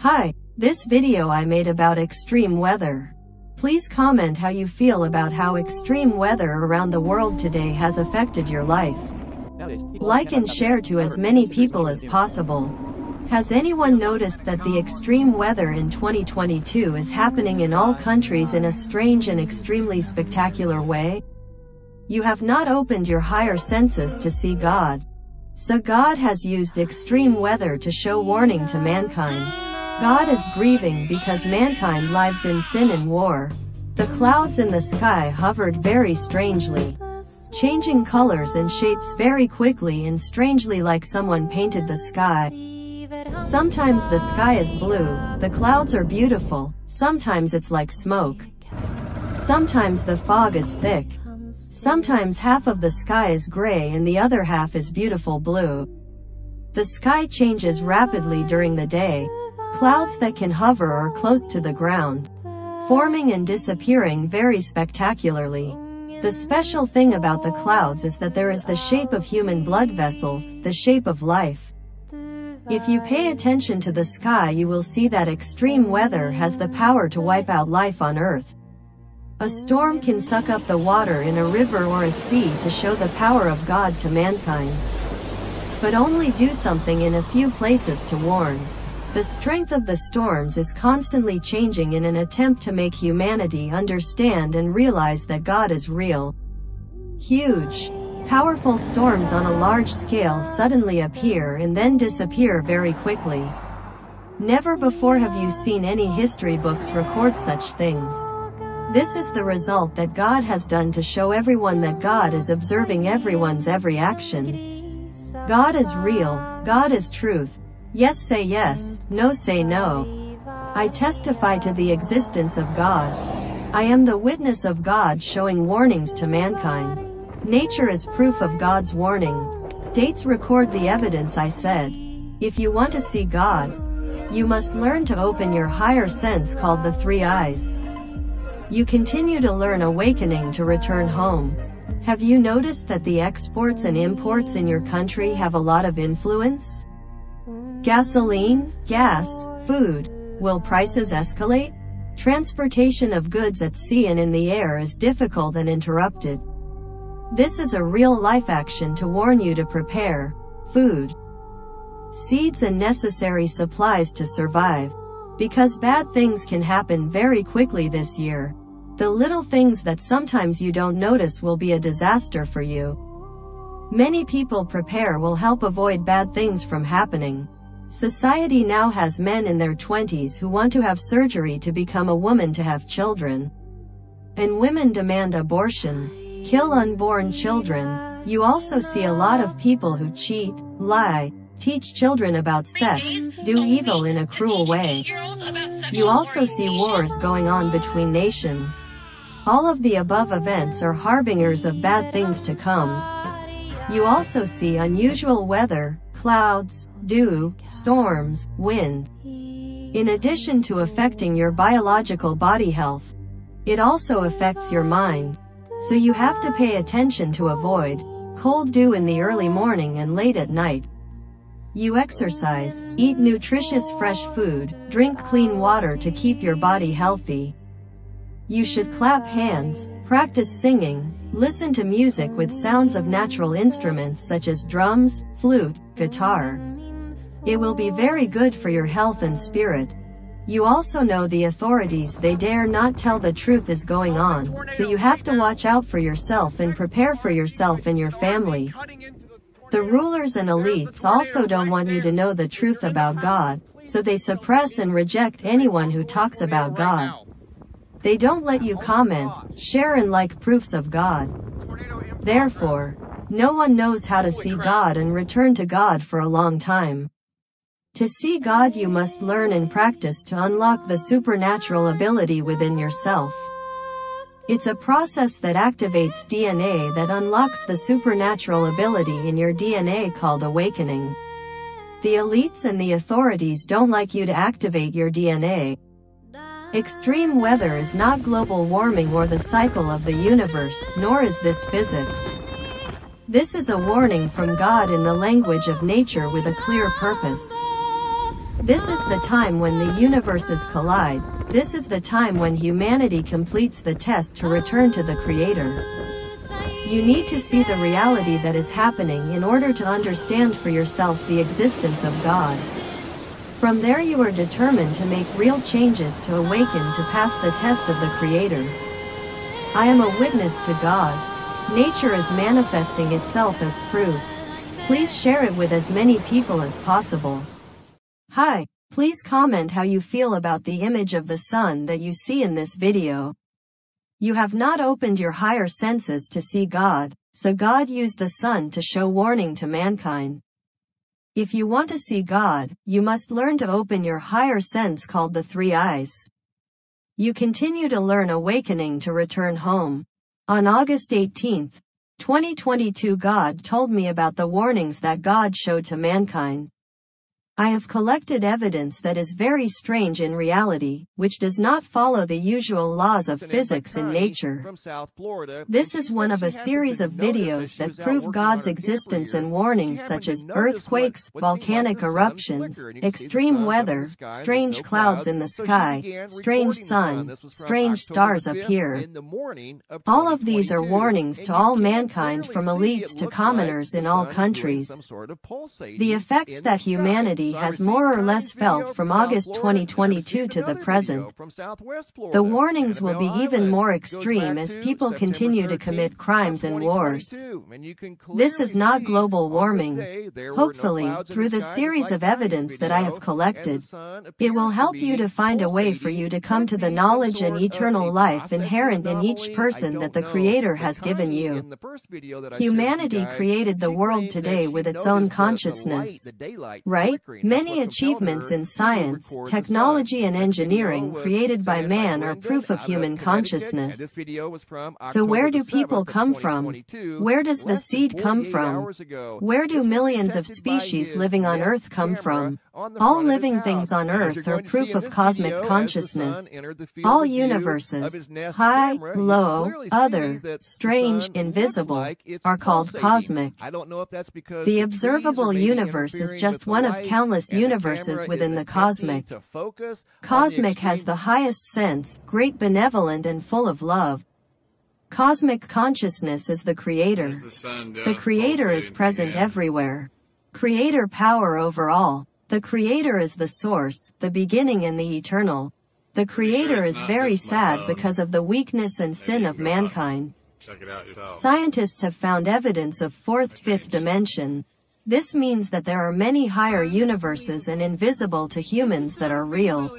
Hi, this video I made about extreme weather. Please comment how you feel about how extreme weather around the world today has affected your life. Like and share to as many people as possible. Has anyone noticed that the extreme weather in 2022 is happening in all countries in a strange and extremely spectacular way? You have not opened your higher senses to see God. So God has used extreme weather to show warning to mankind. God is grieving because mankind lives in sin and war. The clouds in the sky hovered very strangely, changing colors and shapes very quickly and strangely, like someone painted the sky. Sometimes the sky is blue, the clouds are beautiful, sometimes it's like smoke. Sometimes the fog is thick. Sometimes half of the sky is gray and the other half is beautiful blue. The sky changes rapidly during the day. Clouds that can hover or close to the ground, forming and disappearing very spectacularly. The special thing about the clouds is that there is the shape of human blood vessels, the shape of life. If you pay attention to the sky, you will see that extreme weather has the power to wipe out life on Earth. A storm can suck up the water in a river or a sea to show the power of God to mankind, but only do something in a few places to warn. The strength of the storms is constantly changing in an attempt to make humanity understand and realize that God is real. Huge, powerful storms on a large scale suddenly appear and then disappear very quickly. Never before have you seen any history books record such things. This is the result that God has done to show everyone that God is observing everyone's every action. God is real, God is truth. Yes say yes, no say no. I testify to the existence of God. I am the witness of God showing warnings to mankind. Nature is proof of God's warning. Dates record the evidence I said. If you want to see God, you must learn to open your higher sense called the three eyes. You continue to learn awakening to return home. Have you noticed that the exports and imports in your country have a lot of influence? Gasoline, gas, food. Will prices escalate? Transportation of goods at sea and in the air is difficult and interrupted. This is a real-life action to warn you to prepare food, seeds and necessary supplies to survive. Because bad things can happen very quickly this year. The little things that sometimes you don't notice will be a disaster for you. Many people prepare will help avoid bad things from happening. Society now has men in their 20s who want to have surgery to become a woman to have children. And women demand abortion, kill unborn children. You also see a lot of people who cheat, lie, teach children about sex, do evil in a cruel way. You also see wars going on between nations. All of the above events are harbingers of bad things to come. You also see unusual weather, clouds, dew, storms, wind. In addition to affecting your biological body health, it also affects your mind. So you have to pay attention to avoid cold dew in the early morning and late at night. You exercise, eat nutritious fresh food, drink clean water to keep your body healthy. You should clap hands, practice singing, listen to music with sounds of natural instruments such as drums, flute, guitar. It will be very good for your health and spirit. You also know the authorities, they dare not tell the truth is going on, so you have to watch out for yourself and prepare for yourself and your family. The rulers and elites also don't want you to know the truth about God, so they suppress and reject anyone who talks about God. They don't let you comment, share and like proofs of God. Therefore, no one knows how to see God and return to God for a long time. To see God, you must learn and practice to unlock the supernatural ability within yourself. It's a process that activates DNA that unlocks the supernatural ability in your DNA called awakening. The elites and the authorities don't like you to activate your DNA. Extreme weather is not global warming or the cycle of the universe, nor is this physics. This is a warning from God in the language of nature with a clear purpose. This is the time when the universes collide. This is the time when humanity completes the test to return to the Creator. You need to see the reality that is happening in order to understand for yourself the existence of God. From there you are determined to make real changes to awaken to pass the test of the Creator. I am a witness to God. Nature is manifesting itself as proof. Please share it with as many people as possible. Hi, please comment how you feel about the image of the sun that you see in this video. You have not opened your higher senses to see God, so God used the sun to show warning to mankind. If you want to see God, you must learn to open your higher sense called the three eyes. You continue to learn awakening to return home. On August 18, 2022, God told me about the warnings that God showed to mankind. I have collected evidence that is very strange in reality, which does not follow the usual laws of physics in nature. This is one of a series of videos that prove God's existence and warnings such as earthquakes, volcanic eruptions, extreme weather, strange clouds in the sky, strange sun, strange stars appear. All of these are warnings to all mankind from elites to commoners in all countries. The effects that humanity has more or less felt from August 2022 to the present. The warnings will be even more extreme as people continue to commit crimes and wars. This is not global warming. Hopefully, through the series of evidence that I have collected, it will help you to find a way for you to come to the knowledge and eternal life inherent in each person that the Creator has given you. Humanity created the world today with its own consciousness, right? Many achievements in science, technology and engineering created by man are proof of human consciousness. So where do people come from? Where does the seed come from? Where do millions of species living on Earth come from? All living things on Earth are proof of cosmic consciousness. All universes, high, low, other, strange, invisible, are called cosmic. The observable universe is just one of countless universes within the cosmic. Cosmic has the highest sense, great, benevolent and full of love. Cosmic consciousness is the Creator. The Creator is present everywhere. Creator power over all. The Creator is the source, the beginning and the eternal. The Creator is very sad because of the weakness and sin of mankind. Scientists have found evidence of fourth, fifth dimension. This means that there are many higher universes and invisible to humans that are real.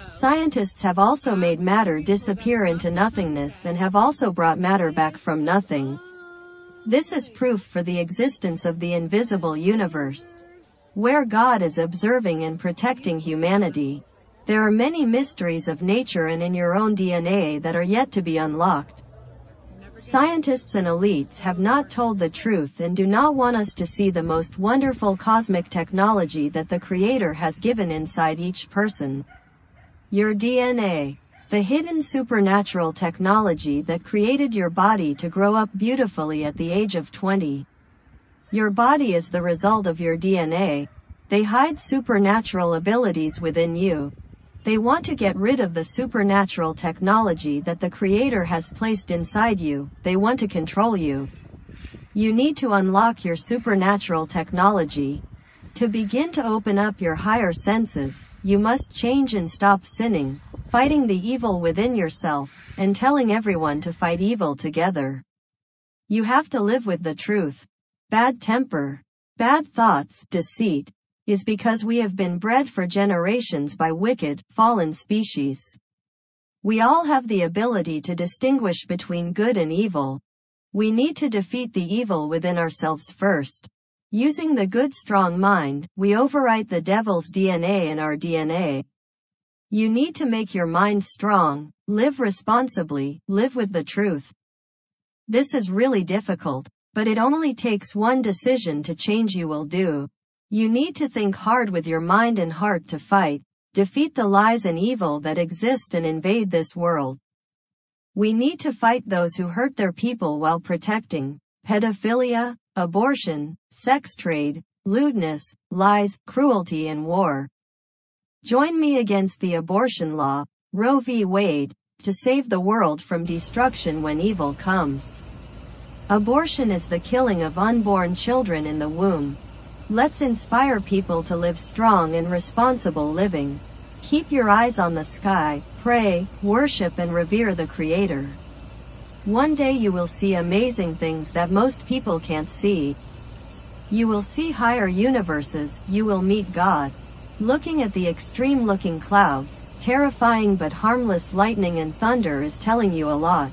Scientists have also made matter disappear into nothingness and have also brought matter back from nothing. This is proof for the existence of the invisible universe, where God is observing and protecting humanity. There are many mysteries of nature and in your own DNA that are yet to be unlocked. Scientists and elites have not told the truth and do not want us to see the most wonderful cosmic technology that the Creator has given inside each person. Your DNA. The hidden supernatural technology that created your body to grow up beautifully at the age of 20. Your body is the result of your DNA. They hide supernatural abilities within you. They want to get rid of the supernatural technology that the Creator has placed inside you. They want to control you. You need to unlock your supernatural technology. To begin to open up your higher senses, you must change and stop sinning, fighting the evil within yourself, and telling everyone to fight evil together. You have to live with the truth. Bad temper, bad thoughts, deceit, is because we have been bred for generations by wicked, fallen species. We all have the ability to distinguish between good and evil. We need to defeat the evil within ourselves first. Using the good strong mind, we overwrite the devil's DNA in our DNA. You need to make your mind strong, live responsibly, live with the truth. This is really difficult, but it only takes one decision to change. You will do. You need to think hard with your mind and heart to fight, defeat the lies and evil that exist and invade this world. We need to fight those who hurt their people while protecting pedophilia, abortion, sex trade, lewdness, lies, cruelty and war. Join me against the abortion law, Roe v. Wade, to save the world from destruction when evil comes. Abortion is the killing of unborn children in the womb. Let's inspire people to live strong and responsible living. Keep your eyes on the sky, pray, worship and revere the Creator. One day you will see amazing things that most people can't see. You will see higher universes, you will meet God. Looking at the extreme-looking clouds, terrifying but harmless lightning and thunder is telling you a lot.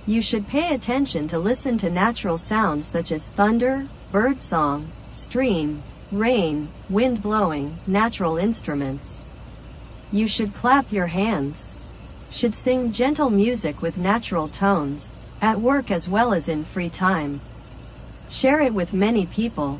You should pay attention to listen to natural sounds such as thunder, bird song, stream, rain, wind blowing, natural instruments. You should clap your hands. Should sing gentle music with natural tones, at work as well as in free time. Share it with many people.